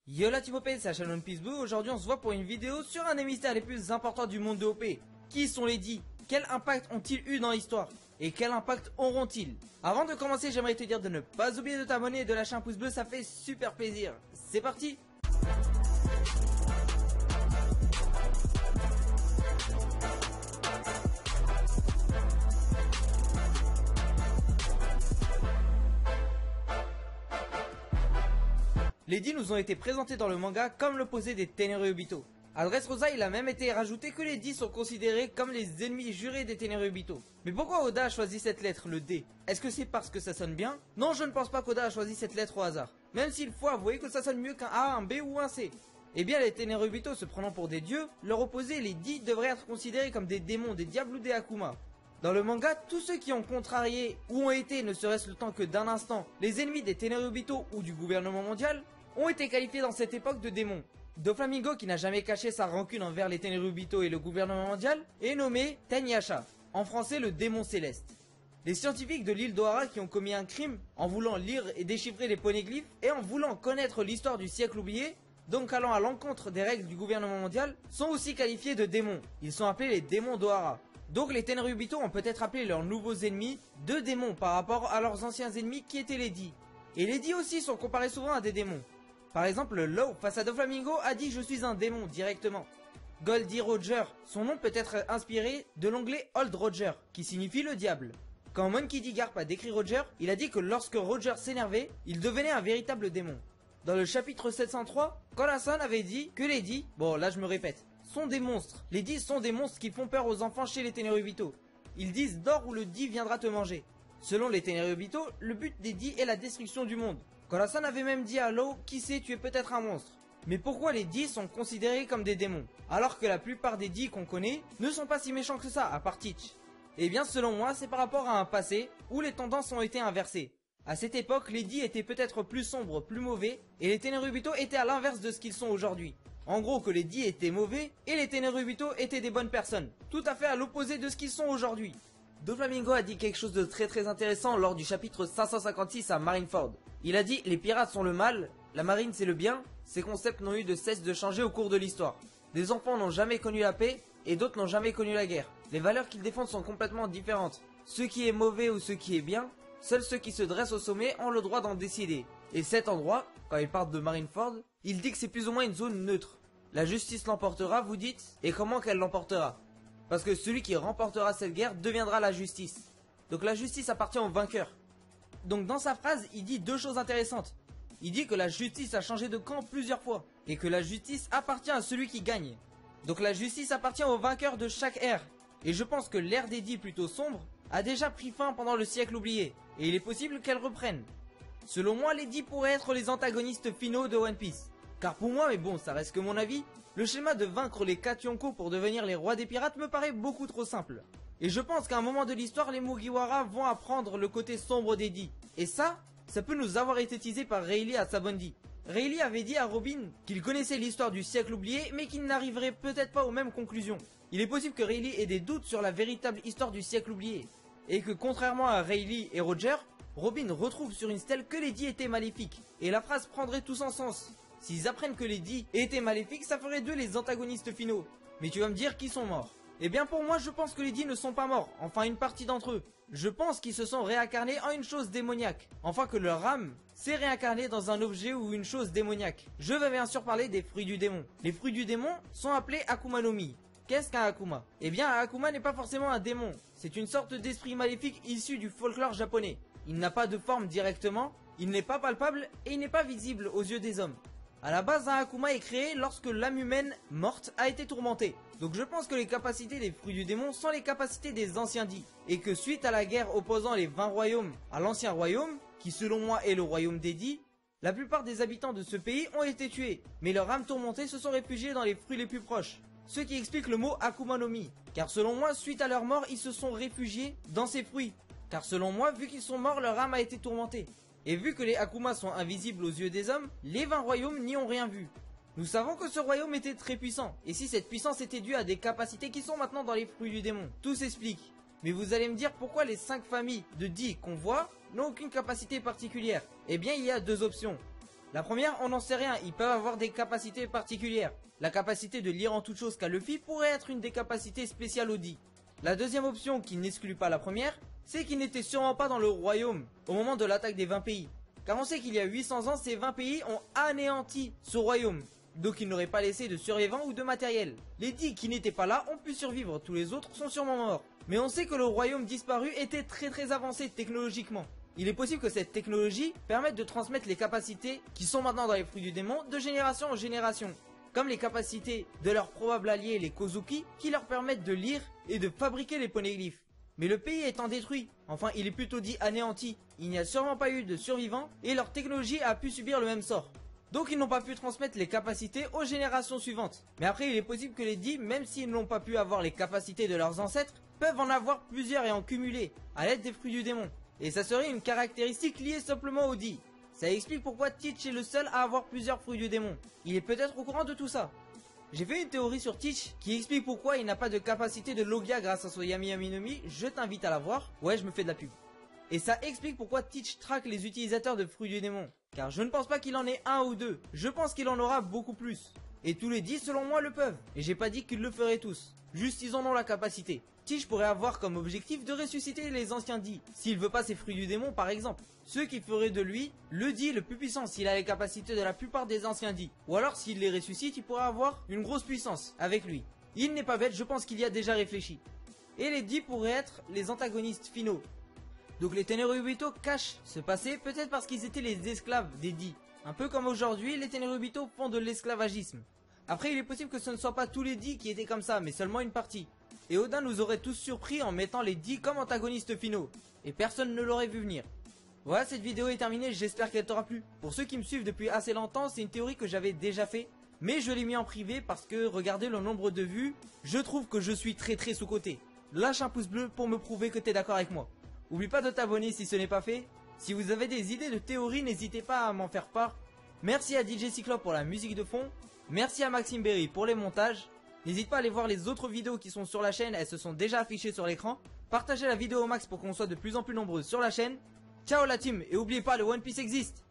Yo la team OP, c'est la chaîne One Piece Blue. Aujourd'hui on se voit pour une vidéo sur un des mystères les plus importants du monde de OP. Qui sont les dits? Quel impact ont-ils eu dans l'histoire? Et quel impact auront-ils? Avant de commencer, j'aimerais te dire de ne pas oublier de t'abonner et de lâcher un pouce bleu, ça fait super plaisir. C'est parti! Les dits nous ont été présentés dans le manga comme l'opposé des Tenryubito. À Dressrosa, il a même été rajouté que les dits sont considérés comme les ennemis jurés des Tenryubito. Mais pourquoi Oda a choisi cette lettre, le D? Est-ce que c'est parce que ça sonne bien? Non, je ne pense pas qu'Oda a choisi cette lettre au hasard. Même s'il faut avouer que ça sonne mieux qu'un A, un B ou un C. Eh bien, les Tenryubito se prenant pour des dieux, leur opposé, les dits, devraient être considérés comme des démons, des diables ou des Akuma. Dans le manga, tous ceux qui ont contrarié ou ont été, ne serait-ce le temps que d'un instant, les ennemis des Tenryubito ou du gouvernement mondial, ont été qualifiés dans cette époque de démons. Doflamingo, qui n'a jamais caché sa rancune envers les Tenryubito et le gouvernement mondial, est nommé Tenyacha, en français le démon céleste. Les scientifiques de l'île d'Ohara qui ont commis un crime en voulant lire et déchiffrer les poneglyphes et en voulant connaître l'histoire du siècle oublié, donc allant à l'encontre des règles du gouvernement mondial, sont aussi qualifiés de démons. Ils sont appelés les démons d'Ohara. Donc les Tenryubito ont peut-être appelé leurs nouveaux ennemis de démons par rapport à leurs anciens ennemis qui étaient les dits. Et les dits aussi sont comparés souvent à des démons. Par exemple, Law, face à Doflamingo, a dit « Je suis un démon » directement. Goldie Roger, son nom peut être inspiré de l'anglais Old Roger, qui signifie le diable. Quand Monkey D. Garp a décrit Roger, il a dit que lorsque Roger s'énervait, il devenait un véritable démon. Dans le chapitre 703, Korasan avait dit que les dits, bon là je me répète, sont des monstres. Les dits sont des monstres qui font peur aux enfants chez les Tenryubito. Ils disent « Dors ou le dit viendra te manger ». Selon les Tenryubito, le but des dits est la destruction du monde. Korasan avait même dit à Law, qui sait, tu es peut-être un monstre. Mais pourquoi les dits sont considérés comme des démons, alors que la plupart des dits qu'on connaît ne sont pas si méchants que ça, à part Teach? Eh bien selon moi, c'est par rapport à un passé où les tendances ont été inversées. À cette époque, les dits étaient peut-être plus sombres, plus mauvais, et les Tenryubito étaient à l'inverse de ce qu'ils sont aujourd'hui. En gros que les dits étaient mauvais, et les Tenryubito étaient des bonnes personnes, tout à fait à l'opposé de ce qu'ils sont aujourd'hui. Doflamingo a dit quelque chose de très intéressant lors du chapitre 556 à Marineford. Il a dit « Les pirates sont le mal, la marine c'est le bien », ces concepts n'ont eu de cesse de changer au cours de l'histoire. Des enfants n'ont jamais connu la paix, et d'autres n'ont jamais connu la guerre. Les valeurs qu'ils défendent sont complètement différentes. Ce qui est mauvais ou ce qui est bien, seuls ceux qui se dressent au sommet ont le droit d'en décider. Et cet endroit, quand il parle de Marineford, il dit que c'est plus ou moins une zone neutre. La justice l'emportera, vous dites, et comment qu'elle l'emportera ? Parce que celui qui remportera cette guerre deviendra la justice. Donc la justice appartient au vainqueur. Donc dans sa phrase, il dit deux choses intéressantes. Il dit que la justice a changé de camp plusieurs fois. Et que la justice appartient à celui qui gagne. Donc la justice appartient au vainqueur de chaque ère. Et je pense que l'ère des dits plutôt sombre a déjà pris fin pendant le siècle oublié. Et il est possible qu'elle reprenne. Selon moi, les dits pourraient être les antagonistes finaux de One Piece. Car pour moi, mais bon, ça reste que mon avis, le schéma de vaincre les 4 Yonko pour devenir les rois des pirates me paraît beaucoup trop simple. Et je pense qu'à un moment de l'histoire, les Mugiwara vont apprendre le côté sombre des dits. Et ça peut nous avoir été teasé par Rayleigh à Sabondi. Rayleigh avait dit à Robin qu'il connaissait l'histoire du siècle oublié, mais qu'il n'arriverait peut-être pas aux mêmes conclusions. Il est possible que Rayleigh ait des doutes sur la véritable histoire du siècle oublié. Et que contrairement à Rayleigh et Roger, Robin retrouve sur une stèle que les dits étaient maléfiques. Et la phrase prendrait tout son sens. S'ils apprennent que les dits étaient maléfiques, ça ferait d'eux les antagonistes finaux. Mais tu vas me dire qu'ils sont morts. Eh bien pour moi, je pense que les dits ne sont pas morts, enfin une partie d'entre eux. Je pense qu'ils se sont réincarnés en une chose démoniaque. Enfin que leur âme s'est réincarnée dans un objet ou une chose démoniaque. Je vais bien sûr parler des fruits du démon. Les fruits du démon sont appelés Akuma no Mi. Qu'est-ce qu'un Akuma? Eh bien un Akuma n'est pas forcément un démon. C'est une sorte d'esprit maléfique issu du folklore japonais. Il n'a pas de forme directement, il n'est pas palpable et il n'est pas visible aux yeux des hommes. A la base, un Akuma est créé lorsque l'âme humaine morte a été tourmentée. Donc je pense que les capacités des fruits du démon sont les capacités des anciens dits. Et que suite à la guerre opposant les 20 royaumes à l'ancien royaume, qui selon moi est le royaume des dits, la plupart des habitants de ce pays ont été tués. Mais leurs âmes tourmentées se sont réfugiées dans les fruits les plus proches. Ce qui explique le mot Akuma no Mi. Car selon moi, suite à leur mort, ils se sont réfugiés dans ces fruits. Car selon moi, vu qu'ils sont morts, leur âme a été tourmentée. Et vu que les Akuma sont invisibles aux yeux des hommes, les 20 royaumes n'y ont rien vu. Nous savons que ce royaume était très puissant, et si cette puissance était due à des capacités qui sont maintenant dans les fruits du démon, tout s'explique. Mais vous allez me dire pourquoi les 5 familles de dits qu'on voit n'ont aucune capacité particulière. Eh bien il y a deux options. La première, on n'en sait rien, ils peuvent avoir des capacités particulières. La capacité de lire en toute chose qu'a Luffy pourrait être une des capacités spéciales Audi. La deuxième option, qui n'exclut pas la première, c'est qu'ils n'étaient sûrement pas dans le royaume au moment de l'attaque des 20 pays. Car on sait qu'il y a 800 ans, ces 20 pays ont anéanti ce royaume. Donc ils n'auraient pas laissé de survivants ou de matériel. Les 10 qui n'étaient pas là ont pu survivre, tous les autres sont sûrement morts. Mais on sait que le royaume disparu était très avancé technologiquement. Il est possible que cette technologie permette de transmettre les capacités qui sont maintenant dans les fruits du démon de génération en génération. Comme les capacités de leurs probables alliés les Kozuki qui leur permettent de lire et de fabriquer les poneglyphes. Mais le pays étant détruit, enfin il est plutôt dit anéanti, il n'y a sûrement pas eu de survivants et leur technologie a pu subir le même sort. Donc ils n'ont pas pu transmettre les capacités aux générations suivantes. Mais après il est possible que les dix, même s'ils n'ont pas pu avoir les capacités de leurs ancêtres, peuvent en avoir plusieurs et en cumuler, à l'aide des fruits du démon. Et ça serait une caractéristique liée simplement aux dix. Ça explique pourquoi Teach est le seul à avoir plusieurs fruits du démon. Il est peut-être au courant de tout ça. J'ai fait une théorie sur Teach qui explique pourquoi il n'a pas de capacité de Logia grâce à son Yami Yami no Mi, je t'invite à la voir. Ouais, je me fais de la pub. Et ça explique pourquoi Teach traque les utilisateurs de fruits du démon. Car je ne pense pas qu'il en ait un ou deux, je pense qu'il en aura beaucoup plus. Et tous les 10 selon moi le peuvent. Et j'ai pas dit qu'ils le feraient tous, juste ils en ont la capacité. Teach pourrait avoir comme objectif de ressusciter les anciens dits, s'il veut pas ses fruits du démon par exemple. Ce qui ferait de lui le dit le plus puissant s'il a les capacités de la plupart des anciens dits. Ou alors s'il les ressuscite, il pourrait avoir une grosse puissance avec lui. Il n'est pas bête, je pense qu'il y a déjà réfléchi. Et les dits pourraient être les antagonistes finaux. Donc les Tenryubito cachent ce passé peut-être parce qu'ils étaient les esclaves des dits. Un peu comme aujourd'hui, les Tenryubito font de l'esclavagisme. Après il est possible que ce ne soit pas tous les dits qui étaient comme ça, mais seulement une partie. Et Oda nous aurait tous surpris en mettant les dits comme antagonistes finaux. Et personne ne l'aurait vu venir. Voilà, cette vidéo est terminée, j'espère qu'elle t'aura plu. Pour ceux qui me suivent depuis assez longtemps, c'est une théorie que j'avais déjà fait. Mais je l'ai mis en privé parce que, regardez le nombre de vues, je trouve que je suis très sous-coté. Lâche un pouce bleu pour me prouver que t'es d'accord avec moi. Oublie pas de t'abonner si ce n'est pas fait. Si vous avez des idées de théories, n'hésitez pas à m'en faire part. Merci à DJ Cyclope pour la musique de fond. Merci à Maxime Berry pour les montages. N'hésite pas à aller voir les autres vidéos qui sont sur la chaîne, elles se sont déjà affichées sur l'écran. Partagez la vidéo au max pour qu'on soit de plus en plus nombreux sur la chaîne. Ciao la team, et n'oubliez pas, le One Piece existe.